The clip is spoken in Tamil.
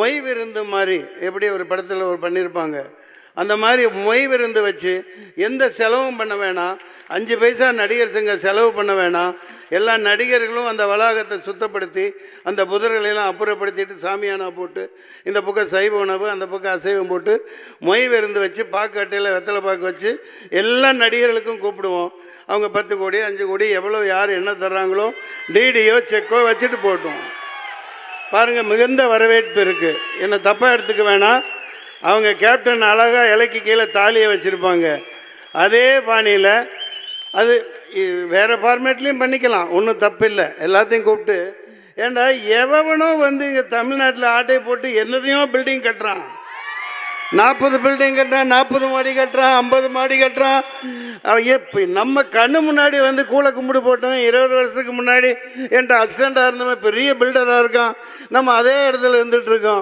மொய் விருந்து மாதிரி எப்படி ஒரு படத்தில் ஒரு பண்ணியிருப்பாங்க, அந்த மாதிரி மொய் விருந்து வச்சு எந்த செலவும் பண்ண வேணாம். 5 பைசா நடிகர் சங்கம் செலவு பண்ண வேணாம். எல்லா நடிகர்களும் அந்த வளாகத்தை சுத்தப்படுத்தி அந்த புதர்களெல்லாம் அப்புறப்படுத்திட்டு சாமியானா போட்டு இந்த பக்கம் சைவ உணவு அந்த பக்கம் அசைவம் போட்டு மொய் விருந்து வச்சு பாக்கட்டையில் வெத்தலை பாக்கு வச்சு எல்லா நடிகர்களுக்கும் கூப்பிடுவோம். அவங்க 10 கோடி 5 கோடி எவ்வளோ யார் என்ன தர்றாங்களோ டிடியோ செக்கோ வச்சுட்டு போட்டோம். பாருங்கள், மிகுந்த வரவேற்பு இருக்குது. என்னை தப்பாக எடுத்துக்க வேணாம். அவங்க கேப்டன் அழகாக இலைக்கு கீழே தாலியை வச்சுருப்பாங்க. அதே பாணியில் அது வேறு ஃபார்மேட்லேயும் பண்ணிக்கலாம், ஒன்றும் தப்பு இல்லை. எல்லாத்தையும் கூப்பிட்டு, ஏண்டா எவனோ வந்து இங்கே தமிழ்நாட்டில் ஆட்டை போட்டு என்னதையும் பில்டிங் கட்டுறான். 40 பில்டிங் கட்டுறான், 40 மாடி கட்டுறான், 50 மாடி கட்டுறான். இப்போ நம்ம கண்ணு முன்னாடி வந்து கூளை கும்பிடு போட்டவன் 20 வருஷத்துக்கு முன்னாடி என்கிட்ட அசிஸ்டண்ட்டாக இருந்தவன் பெரிய பில்டராக இருக்கான். நம்ம அதே இடத்துல இருந்துகிட்ருக்கோம்.